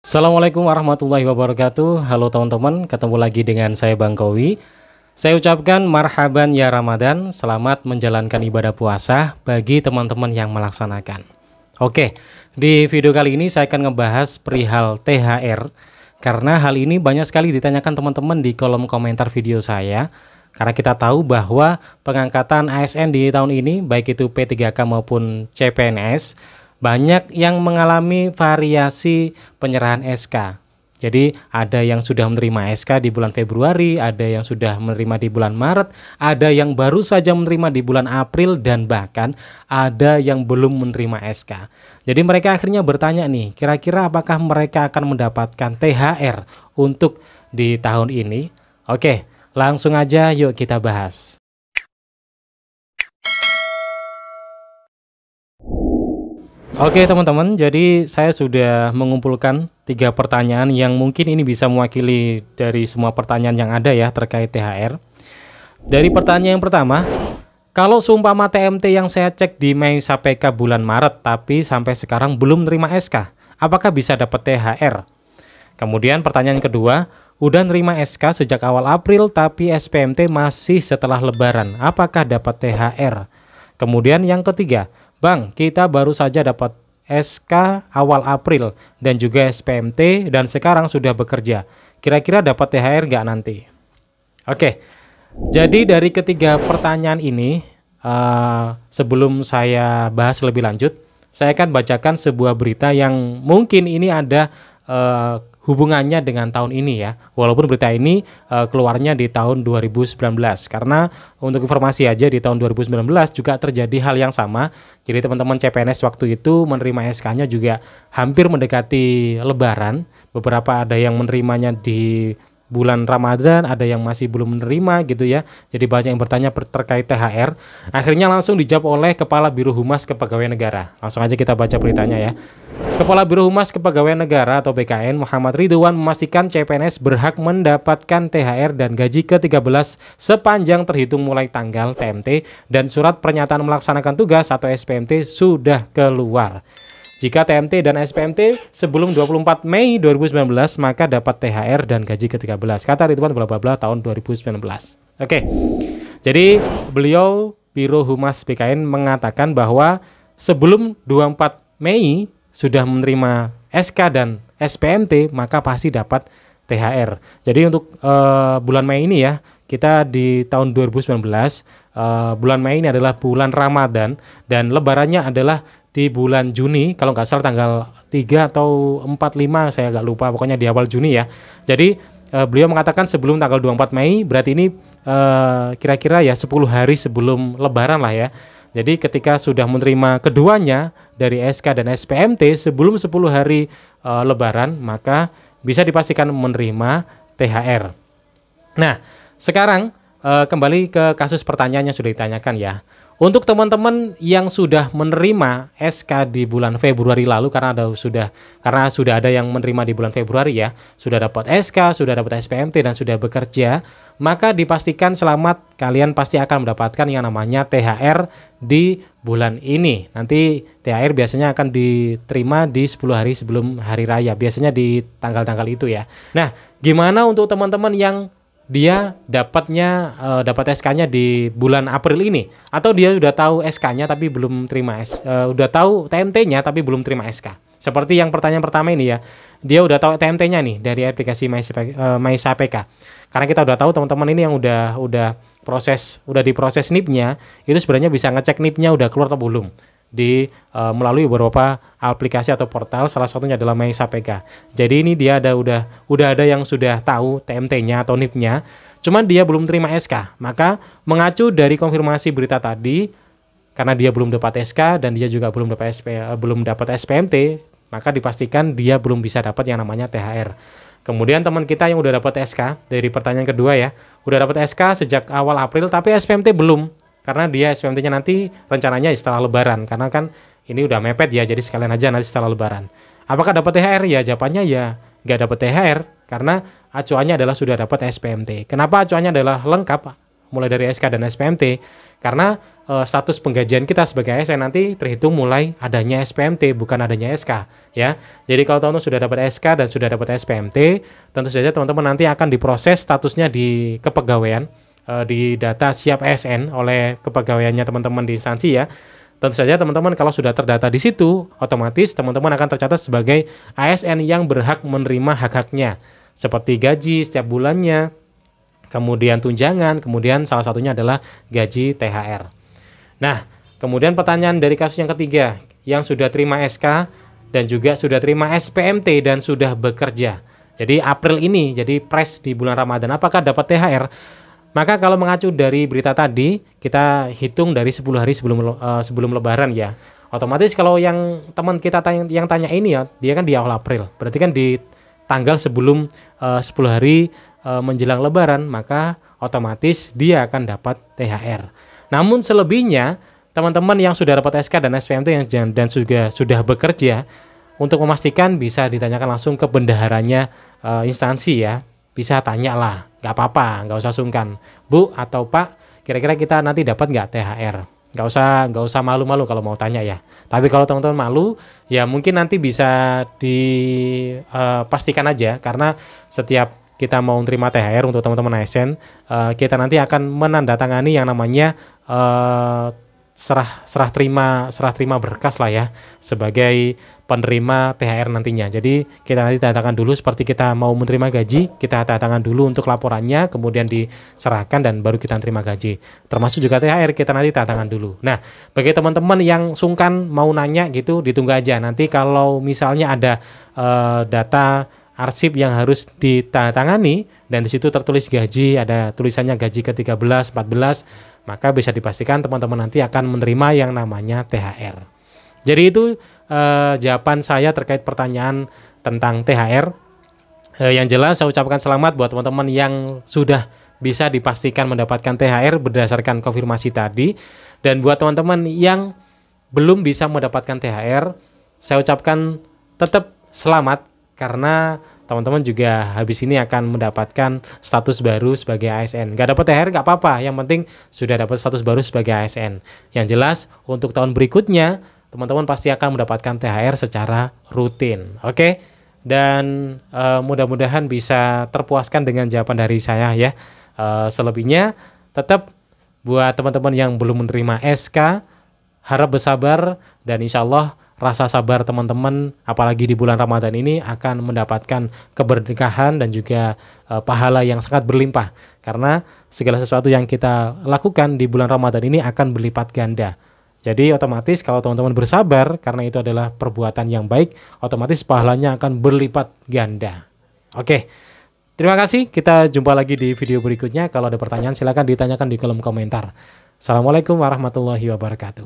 Assalamualaikum warahmatullahi wabarakatuh. Halo teman-teman, ketemu lagi dengan saya Bang Kowi. Saya ucapkan marhaban ya Ramadan. Selamat menjalankan ibadah puasa bagi teman-teman yang melaksanakan. Oke, di video kali ini saya akan ngebahas perihal THR. Karena hal ini banyak sekali ditanyakan teman-teman di kolom komentar video saya. Karena kita tahu bahwa pengangkatan ASN di tahun ini, baik itu P3K maupun CPNS, banyak yang mengalami variasi penyerahan SK. Jadi ada yang sudah menerima SK di bulan Februari, ada yang sudah menerima di bulan Maret, ada yang baru saja menerima di bulan April, dan bahkan ada yang belum menerima SK. Jadi mereka akhirnya bertanya nih, kira-kira apakah mereka akan mendapatkan THR untuk di tahun ini? Oke, langsung aja yuk kita bahas. Oke teman-teman, jadi saya sudah mengumpulkan 3 pertanyaan yang mungkin ini bisa mewakili dari semua pertanyaan yang ada ya terkait THR. Dari pertanyaan yang pertama, kalau seumpama TMT yang saya cek di MAISA PK bulan Maret tapi sampai sekarang belum nerima SK, apakah bisa dapat THR? Kemudian pertanyaan kedua, udah nerima SK sejak awal April tapi SPMT masih setelah Lebaran, apakah dapat THR? Kemudian yang ketiga, Bang, kita baru saja dapat SK awal April dan juga SPMT dan sekarang sudah bekerja. Kira-kira dapat THR nggak nanti? Oke, jadi dari ketiga pertanyaan ini, sebelum saya bahas lebih lanjut, saya akan bacakan sebuah berita yang mungkin ini ada hubungannya dengan tahun ini ya. Walaupun berita ini keluarnya di tahun 2019. Karena untuk informasi aja di tahun 2019 juga terjadi hal yang sama. Jadi teman-teman CPNS waktu itu menerima SK-nya juga hampir mendekati Lebaran. Beberapa ada yang menerimanya di bulan Ramadan, ada yang masih belum menerima gitu ya. Jadi banyak yang bertanya terkait THR. Akhirnya langsung dijawab oleh Kepala Biro Humas Kepegawaian Negara. Langsung aja kita baca beritanya ya. Kepala Biro Humas Kepegawaian Negara atau BKN Muhammad Ridwan memastikan CPNS berhak mendapatkan THR dan gaji ke-13 sepanjang terhitung mulai tanggal TMT dan surat pernyataan melaksanakan tugas atau SPMT sudah keluar. Jika TMT dan SPMT sebelum 24 Mei 2019 maka dapat THR dan gaji ke-13. Kata Ridwan bla bla bla tahun 2019. Oke. Jadi beliau Biro Humas BKN mengatakan bahwa sebelum 24 Mei sudah menerima SK dan SPMT maka pasti dapat THR. Jadi untuk bulan Mei ini ya, kita di tahun 2019 bulan Mei ini adalah bulan Ramadan dan lebarannya adalah di bulan Juni, kalau nggak salah tanggal 3 atau 4-5, saya agak lupa, pokoknya di awal Juni ya. Jadi beliau mengatakan sebelum tanggal 24 Mei, berarti ini kira-kira ya 10 hari sebelum Lebaran lah ya. Jadi ketika sudah menerima keduanya dari SK dan SPMT sebelum 10 hari Lebaran, maka bisa dipastikan menerima THR. Nah, sekarang kembali ke kasus pertanyaan yang sudah ditanyakan ya. Untuk teman-teman yang sudah menerima SK di bulan Februari lalu karena sudah ada yang menerima di bulan Februari ya, sudah dapat SK, sudah dapat SPMT dan sudah bekerja, maka dipastikan selamat, kalian pasti akan mendapatkan yang namanya THR di bulan ini. Nanti THR biasanya akan diterima di 10 hari sebelum hari raya, biasanya di tanggal-tanggal itu ya. Nah, gimana untuk teman-teman yang dia dapat SK-nya di bulan April ini, atau dia udah tahu SK-nya tapi belum terima udah tahu TMT-nya tapi belum terima SK. Seperti yang pertanyaan pertama ini ya, dia udah tahu TMT-nya nih dari aplikasi MAISA PK. Karena kita udah tahu teman-teman ini yang udah diproses NIP-nya, itu sebenarnya bisa ngecek NIP-nya udah keluar atau belum melalui beberapa aplikasi atau portal, salah satunya adalah MAISA PK. Jadi ini dia udah ada yang sudah tahu TMT-nya atau NIP-nya, cuman dia belum terima SK. Maka mengacu dari konfirmasi berita tadi, karena dia belum dapat SK dan dia juga belum dapat SPMT, maka dipastikan dia belum bisa dapat yang namanya THR. Kemudian teman kita yang udah dapat SK dari pertanyaan kedua ya, udah dapat SK sejak awal April tapi SPMT belum. Karena dia SPMT-nya nanti rencananya setelah Lebaran. Karena kan ini udah mepet ya, jadi sekalian aja nanti setelah Lebaran. Apakah dapat THR? Ya jawabannya ya nggak dapat THR. Karena acuannya adalah sudah dapat SPMT. Kenapa acuannya adalah lengkap? Mulai dari SK dan SPMT. Karena status penggajian kita sebagai ASN nanti terhitung mulai adanya SPMT, bukan adanya SK ya. Jadi kalau teman-teman sudah dapat SK dan sudah dapat SPMT, tentu saja teman-teman nanti akan diproses statusnya di kepegawaian, di data siap ASN oleh kepegawaiannya teman-teman di instansi ya. Tentu saja teman-teman kalau sudah terdata di situ, otomatis teman-teman akan tercatat sebagai ASN yang berhak menerima hak-haknya seperti gaji setiap bulannya, kemudian tunjangan, kemudian salah satunya adalah gaji THR. Nah, kemudian pertanyaan dari kasus yang ketiga, yang sudah terima SK dan juga sudah terima SPMT dan sudah bekerja. Jadi April ini, jadi pres di bulan Ramadan, apakah dapat THR? Maka kalau mengacu dari berita tadi, kita hitung dari 10 hari sebelum Lebaran ya. Otomatis kalau yang teman kita tanya ini ya, dia kan di awal April. Berarti kan di tanggal sebelum 10 hari menjelang Lebaran, maka otomatis dia akan dapat THR. Namun selebihnya, teman-teman yang sudah dapat SK dan SPMT dan sudah bekerja, untuk memastikan bisa ditanyakan langsung ke bendaharanya instansi ya. Bisa tanya lah, nggak apa-apa, nggak usah sungkan. Bu atau Pak, kira-kira kita nanti dapat nggak THR? Nggak usah malu-malu kalau mau tanya ya. Tapi kalau teman-teman malu, ya mungkin nanti bisa dipastikan aja, karena setiap kita mau terima THR untuk teman-teman ASN, kita nanti akan menandatangani yang namanya serah terima berkas lah ya sebagai penerima THR nantinya. Jadi kita nanti tanda tangan dulu seperti kita mau menerima gaji, kita tanda tangan dulu untuk laporannya, kemudian diserahkan dan baru kita terima gaji. Termasuk juga THR kita nanti tanda tangan dulu. Nah, bagi teman-teman yang sungkan mau nanya gitu, ditunggu aja. Nanti kalau misalnya ada data arsip yang harus ditandatangani dan di situ tertulis gaji, ada tulisannya gaji ke-13, 14, maka bisa dipastikan teman-teman nanti akan menerima yang namanya THR. Jadi itu jawaban saya terkait pertanyaan tentang THR. Yang jelas saya ucapkan selamat buat teman-teman yang sudah bisa dipastikan mendapatkan THR berdasarkan konfirmasi tadi. Dan buat teman-teman yang belum bisa mendapatkan THR, saya ucapkan tetap selamat, karena teman-teman juga habis ini akan mendapatkan status baru sebagai ASN. Nggak dapat THR nggak apa-apa, yang penting sudah dapat status baru sebagai ASN. Yang jelas untuk tahun berikutnya teman-teman pasti akan mendapatkan THR secara rutin. Oke? Dan mudah-mudahan bisa terpuaskan dengan jawaban dari saya ya. Selebihnya tetap buat teman-teman yang belum menerima SK, harap bersabar dan insya Allah rasa sabar teman-teman apalagi di bulan Ramadan ini akan mendapatkan keberkahan dan juga pahala yang sangat berlimpah, karena segala sesuatu yang kita lakukan di bulan Ramadan ini akan berlipat ganda. Jadi otomatis kalau teman-teman bersabar karena itu adalah perbuatan yang baik, otomatis pahalanya akan berlipat ganda. Oke, terima kasih, kita jumpa lagi di video berikutnya. Kalau ada pertanyaan silakan ditanyakan di kolom komentar. Assalamualaikum warahmatullahi wabarakatuh.